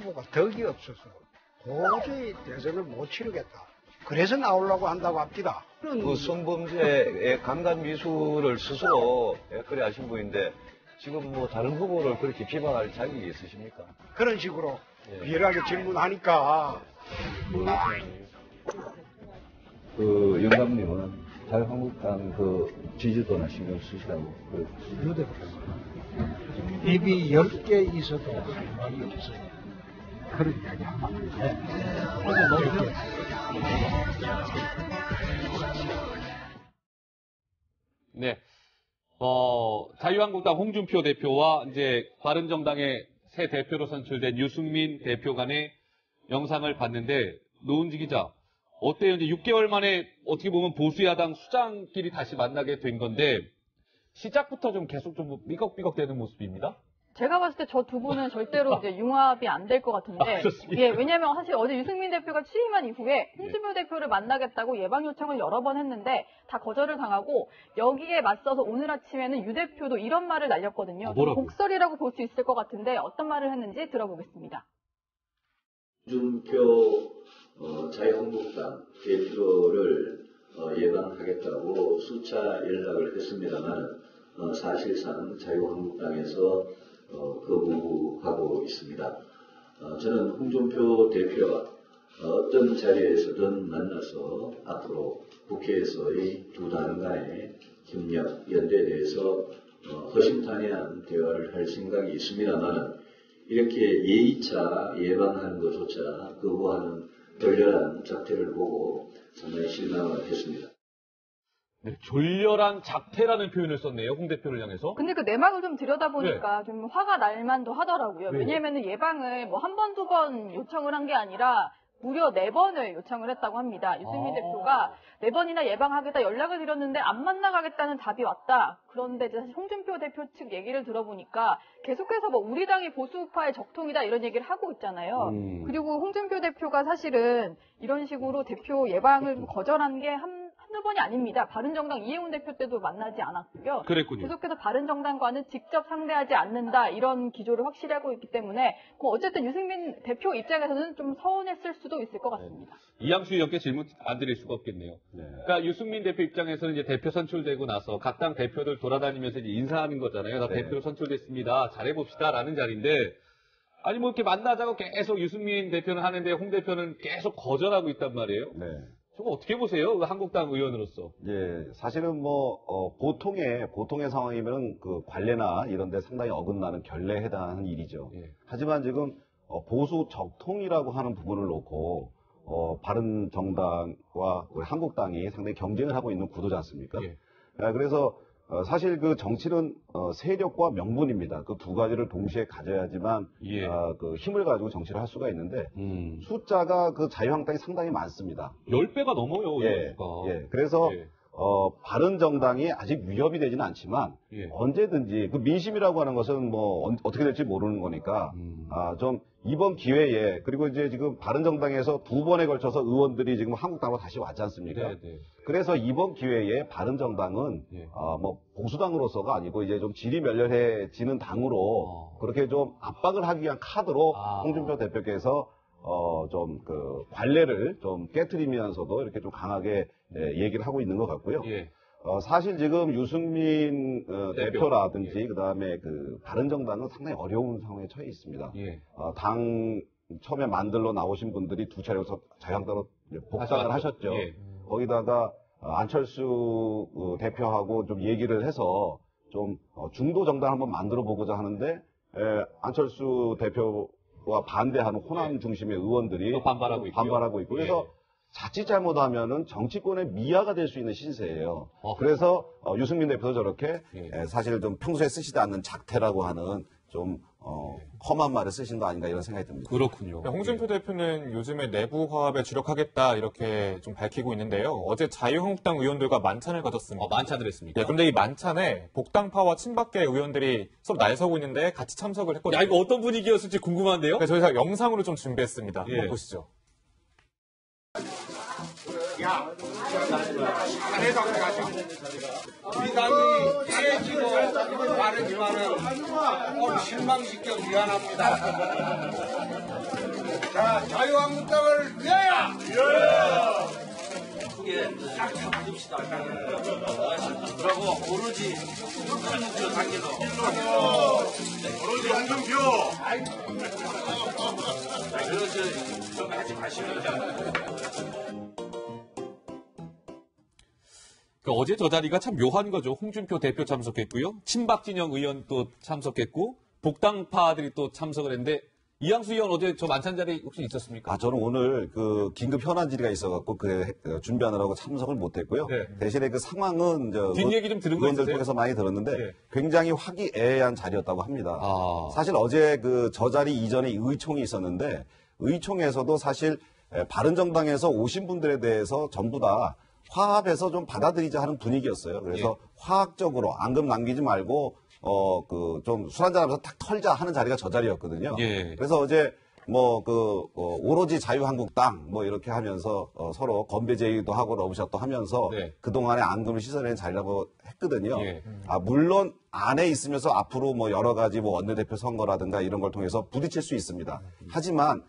후보가 덕이 없어서 도저히 대선을 못 치르겠다. 그래서 나오려고 한다고 합니다. 그 성범죄의 강간 미수를 스스로 그래 하신 분인데 지금 뭐 다른 후보를 그렇게 비판할 자격이 있으십니까? 그런 식으로 비열하게 질문하니까. 그 영감님은 자유한국당 그 지지도나 신경 쓰시라고 입이 10개 있어도 할 말이 없어요. 그런 이야기 하면 네. 자유한국당 홍준표 대표와 이제 바른정당의 새 대표로 선출된 유승민 대표 간의 영상을 봤는데, 노은지 기자, 어때요? 이제 6개월 만에 어떻게 보면 보수야당 수장끼리 다시 만나게 된 건데, 시작부터 좀 계속 좀 삐걱삐걱 되는 모습입니다. 제가 봤을 때 저 두 분은 절대로 이제 융합이 안 될 것 같은데. 예, 왜냐면 사실 어제 유승민 대표가 취임한 이후에 홍준표 대표를 만나겠다고 예방 요청을 여러 번 했는데 다 거절을 당하고, 여기에 맞서서 오늘 아침에는 유 대표도 이런 말을 날렸거든요. 곡설이라고 볼 수 있을 것 같은데 어떤 말을 했는지 들어보겠습니다. 홍준표 자유한국당 대표를 예방하겠다고 수차 연락을 했습니다만 사실상 자유한국당에서 거부하고 있습니다. 저는 홍준표 대표와 어떤 자리에서든 만나서 앞으로 국회에서의 두 당 간의 협력, 연대에 대해서 허심탄회한 대화를 할 생각이 있습니다만 이렇게 예의차 예방하는 것조차 거부하는 돌렬한 작태를 보고 상당히 실망을 했습니다. 네, 졸렬한 작태라는 표현을 썼네요, 홍 대표를 향해서. 근데 그 내막을 좀 들여다보니까 좀 화가 날 만도 하더라고요. 왜냐면은 예방을 뭐 한 번, 두 번 요청을 한 게 아니라 무려 4번을 요청을 했다고 합니다. 유승민 대표가 4번이나 예방하겠다 연락을 드렸는데 안 만나가겠다는 답이 왔다. 그런데 이제 사실 홍준표 대표 측 얘기를 들어보니까 계속해서 뭐 우리 당이 보수파의 적통이다 이런 얘기를 하고 있잖아요. 그리고 홍준표 대표가 사실은 이런 식으로 대표 예방을 거절한 게 한두 번이 아닙니다. 바른정당 이해훈 대표 때도 만나지 않았고요. 그랬군요. 계속해서 바른정당과는 직접 상대하지 않는다 이런 기조를 확실히 하고 있기 때문에 어쨌든 유승민 대표 입장에서는 좀 서운했을 수도 있을 것 같습니다. 이양수 의원께 질문 안 드릴 수가 없겠네요. 그러니까 유승민 대표 입장에서는 이제 대표 선출되고 나서 각 당 대표들 돌아다니면서 이제 인사하는 거잖아요. 나 대표로 선출됐습니다. 잘해봅시다라는 자리인데, 아니 뭐 이렇게 만나자고 계속 유승민 대표는 하는데 홍 대표는 계속 거절하고 있단 말이에요. 저거 어떻게 보세요? 한국당 의원으로서. 예, 사실은 보통의 상황이면은 그 관례나 이런 데 상당히 어긋나는 결례에 해당하는 일이죠. 하지만 지금 보수 적통이라고 하는 부분을 놓고 바른정당과 우리 한국당이 상당히 경쟁을 하고 있는 구도지 않습니까? 그래서 사실 그 정치는 세력과 명분입니다. 그 두 가지를 동시에 가져야지만 그 힘을 가지고 정치를 할 수가 있는데 숫자가 그 자유한국당이 상당히 많습니다. 10배가 넘어요. 그래서 바른정당이 아직 위협이 되지는 않지만 언제든지 그 민심이라고 하는 것은 뭐 어떻게 될지 모르는 거니까 좀 이번 기회에, 그리고 이제 지금 바른정당에서 2번에 걸쳐서 의원들이 지금 한국당으로 다시 왔지 않습니까? 그래서 이번 기회에 바른정당은 뭐 보수당으로서가 아니고 이제 좀 질이 멸렬해지는 당으로 그렇게 좀 압박을 하기 위한 카드로 홍준표 대표께서 좀 그 관례를 좀 깨트리면서도 이렇게 좀 강하게 얘기를 하고 있는 것 같고요. 사실 지금 유승민 대표라든지 그다음에 그 바른정당은 상당히 어려운 상황에 처해 있습니다. 당 처음에 만들러 나오신 분들이 두 차례에서 자유한국당으로 복당을 하셨죠. 거기다가 안철수 대표하고 좀 얘기를 해서 좀 중도 정당 한번 만들어 보고자 하는데 안철수 대표와 반대하는 호남 중심의 의원들이 반발하고 있고 그래서 자칫 잘못하면은 정치권의 미아가 될 수 있는 신세예요. 그래서 유승민 대표도 저렇게 사실 좀 평소에 쓰시지 않는 작태라고 하는 좀 험한 말을 쓰신 거 아닌가 이런 생각이 듭니다. 그렇군요. 홍준표 대표는 요즘에 내부 화합에 주력하겠다 이렇게 좀 밝히고 있는데요. 어제 자유한국당 의원들과 만찬을 가졌습니다. 만찬을 했습니까? 그런데 이 만찬에 복당파와 친박계 의원들이 서로 날서고 있는데 같이 참석을 했거든요. 야, 이거 어떤 분위기였을지 궁금한데요? 저희가 영상으로 좀 준비했습니다. 한번 보시죠. 야, 자네도 가자. 우리 당이 깨지고 빠르지만은 실망시켜 미안합니다. 자, 자유한국당을 위하여! 그리고 오로지 홍준표 당기로 오로지 홍준표! 좀 같이 가시면 어제 저 자리가 참 묘한 거죠. 홍준표 대표 참석했고요. 친박진영 의원 또 참석했고 복당파들이 또 참석을 했는데 이양수 의원 어제 저 만찬 자리 혹시 있었습니까? 저는 오늘 그 긴급 현안 질의가 있어갖고 준비하느라고 참석을 못했고요. 네. 대신에 그 상황은 뒷얘기 좀 들은 거 의원들 있으세요? 통해서 많이 들었는데 네. 굉장히 화기애애한 자리였다고 합니다. 사실 어제 저 자리 이전에 의총이 있었는데 의총에서도 사실 바른정당에서 오신 분들에 대해서 전부 다 화합해서 좀 받아들이자 하는 분위기였어요. 그래서 화학적으로 앙금 남기지 말고 좀 술 한잔 하면서 탁 털자 하는 자리가 저 자리였거든요. 예. 그래서 어제 오로지 자유한국당 이렇게 하면서 서로 건배 제의도 하고 러브샷도 하면서 네. 그동안의 앙금을 씻어내는 자리라고 했거든요. 예. 물론 안에 있으면서 앞으로 여러 가지 원내대표 선거라든가 이런 걸 통해서 부딪힐 수 있습니다. 하지만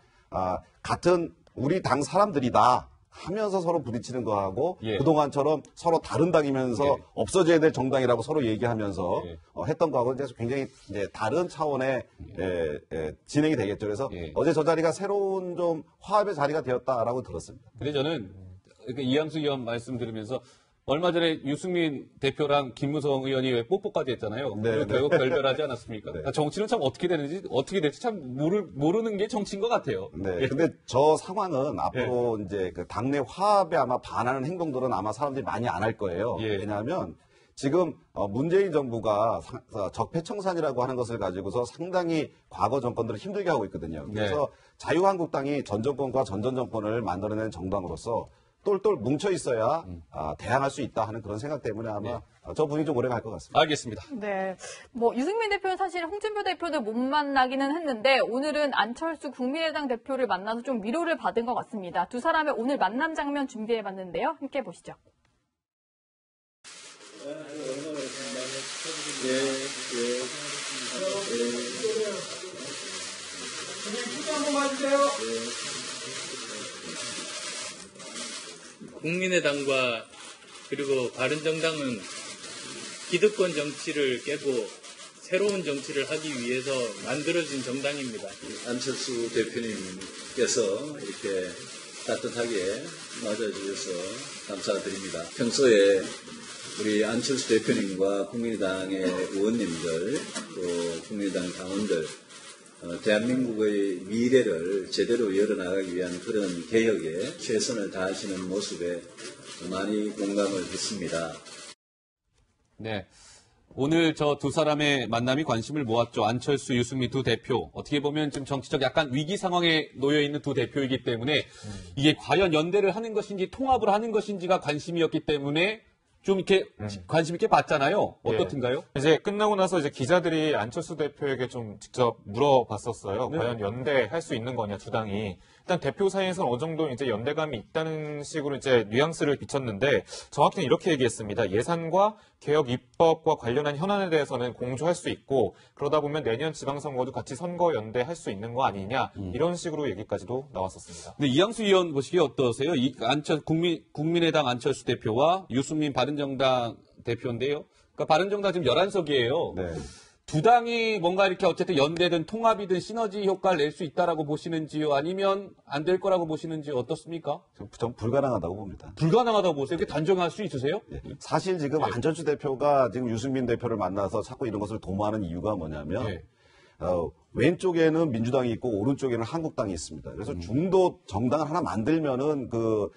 같은 우리 당 사람들이다 하면서 서로 부딪히는 거하고 예. 그동안처럼 서로 다른 당이면서 예. 없어져야 될 정당이라고 서로 얘기하면서 예. 했던 거하고 이제 굉장히 이제 다른 차원의 진행이 되겠죠. 그래서 예. 어제 저 자리가 새로운 좀 화합의 자리가 되었다라고 들었습니다. 근데 저는 이양수 의원 말씀 들으면서 얼마 전에 유승민 대표랑 김무성 의원이 왜 뽀뽀까지 했잖아요. 네, 그리고 네. 결국 별별하지 않았습니까? 네. 그러니까 정치는 참 어떻게 되는지 어떻게 될지 참 모르는 게 정치인 것 같아요. 네. 예. 근데 저 상황은 앞으로 이제 그 당내 화합에 아마 반하는 행동들은 아마 사람들이 많이 안 할 거예요. 예. 왜냐하면 지금 문재인 정부가 적폐청산이라고 하는 것을 가지고서 상당히 과거 정권들을 힘들게 하고 있거든요. 그래서 자유한국당이 전 정권과 전전 정권을 만들어낸 정당으로서 똘똘 뭉쳐 있어야 대항할 수 있다 하는 그런 생각 때문에 아마 저 분위기 좀 오래 갈 것 같습니다. 알겠습니다. 네. 유승민 대표는 사실 홍준표 대표를 못 만나기는 했는데 오늘은 안철수 국민의당 대표를 만나서 좀 위로를 받은 것 같습니다. 두 사람의 오늘 만남 장면 준비해봤는데요. 함께 보시죠. 국민의당과 그리고 바른정당은 기득권 정치를 깨고 새로운 정치를 하기 위해서 만들어진 정당입니다. 안철수 대표님께서 이렇게 따뜻하게 맞아주셔서 감사드립니다. 평소에 우리 안철수 대표님과 국민의당의 의원님들 또 국민의당 당원들 대한민국의 미래를 제대로 열어나가기 위한 그런 개혁에 최선을 다하시는 모습에 많이 공감을 했습니다. 네. 오늘 저 두 사람의 만남이 관심을 모았죠. 안철수, 유승민 두 대표. 어떻게 보면 지금 정치적 약간 위기 상황에 놓여 있는 두 대표이기 때문에 이게 과연 연대를 하는 것인지 통합을 하는 것인지가 관심이었기 때문에 좀 이렇게 관심 있게 봤잖아요. 어떻든가요? 이제 끝나고 나서 이제 기자들이 안철수 대표에게 좀 직접 물어봤었어요. 네. 과연 연대할 수 있는 거냐, 두 당이. 일단 대표 사이에서는 어느 정도 이제 연대감이 있다는 식으로 이제 뉘앙스를 비쳤는데 정확히는 이렇게 얘기했습니다. 예산과 개혁 입법과 관련한 현안에 대해서는 공조할 수 있고 그러다 보면 내년 지방선거도 같이 선거 연대할 수 있는 거 아니냐 이런 식으로 얘기까지도 나왔었습니다. 근데 이양수 의원 보시기에 어떠세요? 국민의당 안철수 대표와 유승민 바른정당 대표인데요. 그러니까 바른정당 지금 11석이에요. 네. 두 당이 뭔가 이렇게 어쨌든 연대든 통합이든 시너지 효과를 낼 수 있다라고 보시는지요? 아니면 안 될 거라고 보시는지 어떻습니까? 전 불가능하다고 봅니다. 불가능하다고 보세요? 이렇게 단정할 수 있으세요? 사실 지금 네. 안철수 대표가 지금 유승민 대표를 만나서 자꾸 이런 것을 도모하는 이유가 뭐냐면 네. 왼쪽에는 민주당이 있고 오른쪽에는 한국당이 있습니다. 그래서 중도 정당을 하나 만들면은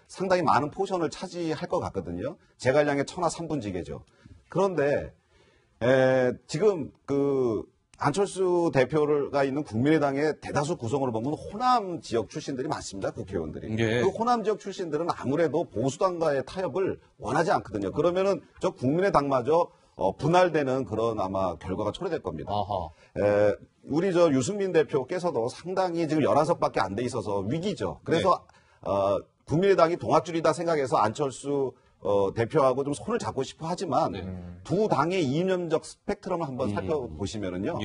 상당히 많은 포션을 차지할 것 같거든요. 제갈량의 천하 삼분지계죠. 그런데 지금 안철수 대표가 있는 국민의당의 대다수 구성으로 보면 호남 지역 출신들이 많습니다. 국회의원들이. 예. 그 호남 지역 출신들은 아무래도 보수당과의 타협을 원하지 않거든요. 그러면은 저 국민의당마저 분할되는 그런 아마 결과가 초래될 겁니다. 아하. 우리 저 유승민 대표께서도 상당히 지금 11석밖에 안 돼 있어서 위기죠. 그래서 국민의당이 동학줄이다 생각해서 안철수 대표하고 좀 손을 잡고 싶어 하지만 두 당의 이념적 스펙트럼을 한번 살펴보시면은요.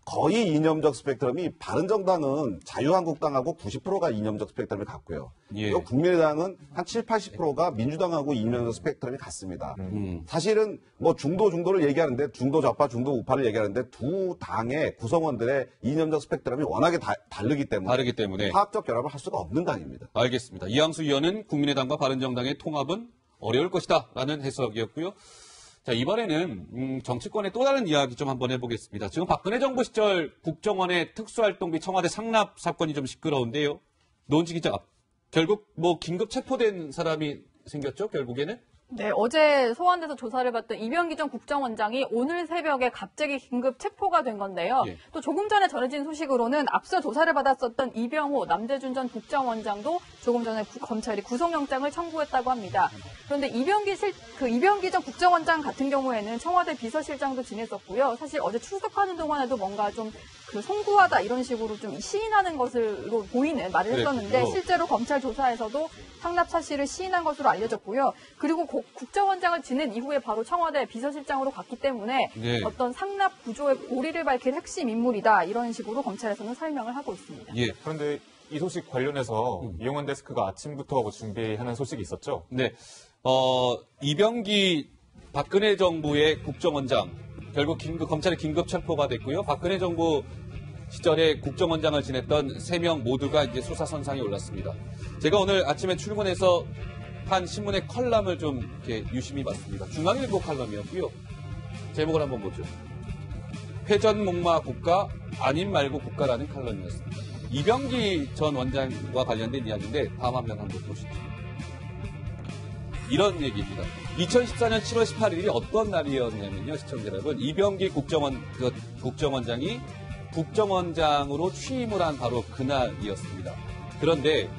거의 이념적 스펙트럼이 바른정당은 자유한국당하고 90%가 이념적 스펙트럼을 갖고요. 그리고 국민의당은 한 7, 80%가 민주당하고 이념적 스펙트럼이 같습니다. 사실은 뭐 중도를 얘기하는데 중도 좌파, 중도 우파를 얘기하는데 두 당의 구성원들의 이념적 스펙트럼이 워낙에 다르기 때문에 화학적 결합을 할 수가 없는 당입니다. 알겠습니다. 이항수 의원은 국민의당과 바른정당의 통합은 어려울 것이다라는 해석이었고요. 자, 이번에는 정치권의 또 다른 이야기 좀 한번 해보겠습니다. 지금 박근혜 정부 시절 국정원의 특수활동비 청와대 상납 사건이 좀 시끄러운데요. 노은지 기자, 결국 뭐 긴급 체포된 사람이 생겼죠, 결국에는? 네, 어제 소환돼서 조사를 받던 이병기 전 국정원장이 오늘 새벽에 갑자기 긴급 체포가 된 건데요. 또 조금 전에 전해진 소식으로는 앞서 조사를 받았었던 이병호 남재준 전 국정원장도 조금 전에 검찰이 구속영장을 청구했다고 합니다. 그런데 이병기 전 국정원장 같은 경우에는 청와대 비서실장도 지냈었고요. 사실 어제 출석하는 동안에도 뭔가 좀 송구하다 이런 식으로 좀 시인하는 것으로 보이는 말을 했었는데 실제로 검찰 조사에서도 상납 사실을 시인한 것으로 알려졌고요. 그리고 국정원장을 지낸 이후에 바로 청와대 비서실장으로 갔기 때문에 어떤 상납 구조의 고리를 밝힐 핵심 인물이다 이런 식으로 검찰에서는 설명을 하고 있습니다. 그런데 이 소식 관련해서 이용환 데스크가 아침부터 준비하는 소식이 있었죠? 네, 이병기 박근혜 정부의 국정원장 결국 검찰의 긴급 체포가 됐고요. 박근혜 정부 시절에 국정원장을 지냈던 3명 모두가 이제 수사 선상에 올랐습니다. 제가 오늘 아침에 출근해서 한 신문의 컬럼을 좀 이렇게 유심히 봤습니다. 중앙일보 컬럼이었고요. 제목을 한번 보죠. 회전목마 국가 아님 말고 국가라는 컬럼이었습니다. 이병기 전 원장과 관련된 이야기인데 다음 화면 한번 보시죠. 이런 얘기입니다. 2014년 7월 18일이 어떤 날이었냐면요. 시청자 여러분. 이병기 국정원장이 국정원장으로 취임을 한 바로 그날이었습니다. 그런데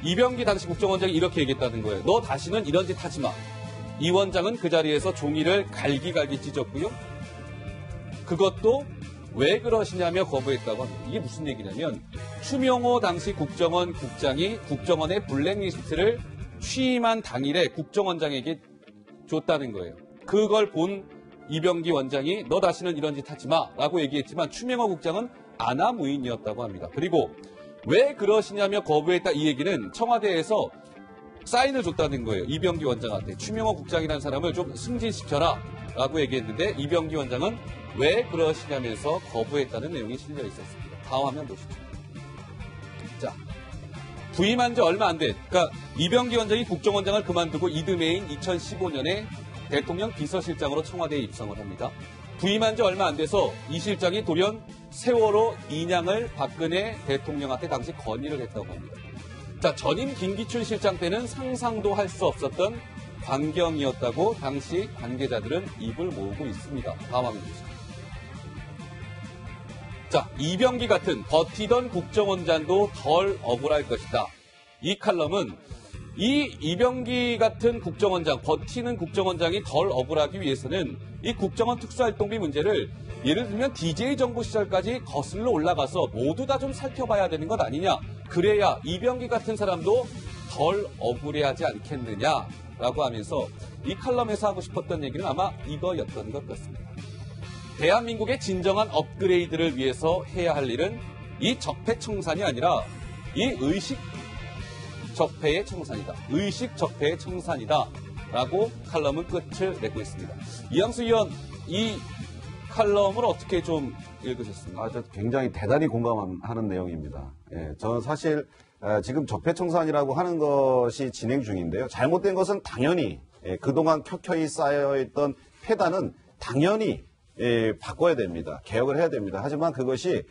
이병기 당시 국정원장이 이렇게 얘기했다는 거예요. 너 다시는 이런 짓 하지 마. 이 원장은 그 자리에서 종이를 갈기갈기 찢었고요. 그것도 왜 그러시냐며 거부했다고 합니다. 이게 무슨 얘기냐면 추명호 당시 국정원 국장이 국정원의 블랙리스트를 취임한 당일에 국정원장에게 줬다는 거예요. 그걸 본 이병기 원장이 너 다시는 이런 짓 하지 마라고 얘기했지만 추명호 국장은 아나무인이었다고 합니다. 그리고 왜 그러시냐며 거부했다 이 얘기는 청와대에서 사인을 줬다는 거예요. 이병기 원장한테 추명호 국장이라는 사람을 좀 승진시켜라 라고 얘기했는데 이병기 원장은 왜 그러시냐면서 거부했다는 내용이 실려 있었습니다. 다음 화면 보시죠. 자, 부임한 지 얼마 안 된, 그러니까 이병기 원장이 국정원장을 그만두고 이듬해인 2015년에 대통령 비서실장으로 청와대에 입성을 합니다. 부임한 지 얼마 안 돼서 이 실장이 돌연 세월호 인양을 박근혜 대통령한테 당시 건의를 했다고 합니다. 자, 전임 김기춘 실장 때는 상상도 할 수 없었던 광경이었다고 당시 관계자들은 입을 모으고 있습니다. 다음 화면 보시죠. 자, 이병기 같은 버티던 국정원장도 덜 억울할 것이다. 이 칼럼은 이 이병기 같은 국정원장, 버티는 국정원장이 덜 억울하기 위해서는 이 국정원 특수활동비 문제를 예를 들면 DJ 정부 시절까지 거슬러 올라가서 모두 다 좀 살펴봐야 되는 것 아니냐. 그래야 이병기 같은 사람도 덜 억울해하지 않겠느냐라고 하면서 이 칼럼에서 하고 싶었던 얘기는 아마 이거였던 것 같습니다. 대한민국의 진정한 업그레이드를 위해서 해야 할 일은 이 적폐청산이 아니라 이 의식적폐의 청산이다. 의식적폐의 청산이다. 라고 칼럼은 끝을 내고 있습니다. 이항수 의원, 이 칼럼을 어떻게 좀 읽으셨습니까? 저 굉장히 대단히 공감하는 내용입니다. 저는 사실 지금 적폐청산이라고 하는 것이 진행 중인데요. 잘못된 것은 당연히 그동안 켜켜이 쌓여있던 폐단은 당연히 바꿔야 됩니다. 개혁을 해야 됩니다. 하지만 그것이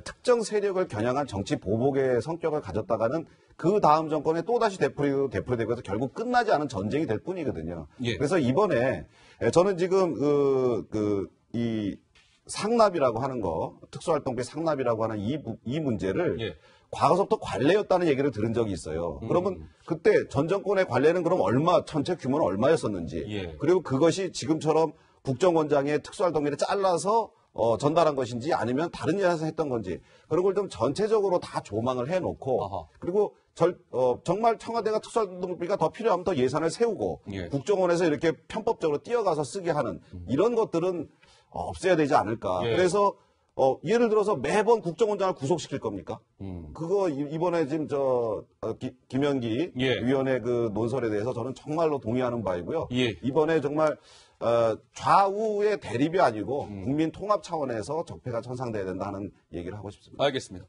특정 세력을 겨냥한 정치 보복의 성격을 가졌다가는 그 다음 정권에 또다시 되풀이되고 해서 결국 끝나지 않은 전쟁이 될 뿐이거든요. 그래서 이번에 저는 지금 이 상납이라고 하는 거, 특수활동비 상납이라고 하는 이 문제를 과거서부터 관례였다는 얘기를 들은 적이 있어요. 그러면 그때 전 정권의 관례는 그럼 전체 규모는 얼마였었는지, 그리고 그것이 지금처럼 국정원장의 특수활동비를 잘라서 전달한 것인지 아니면 다른 예산에서 했던 건지 그런 걸 좀 전체적으로 다 조망을 해놓고 그리고 정말 청와대가 특수활동비가 더 필요하면 더 예산을 세우고 국정원에서 이렇게 편법적으로 뛰어가서 쓰게 하는 이런 것들은 없애야 되지 않을까. 그래서 예를 들어서 매번 국정원장을 구속시킬 겁니까? 그거 이번에 지금 김현기 위원회 그 논설에 대해서 저는 정말로 동의하는 바이고요. 이번에 정말 좌우의 대립이 아니고 국민 통합 차원에서 적폐가 천상돼야 된다는 얘기를 하고 싶습니다. 알겠습니다.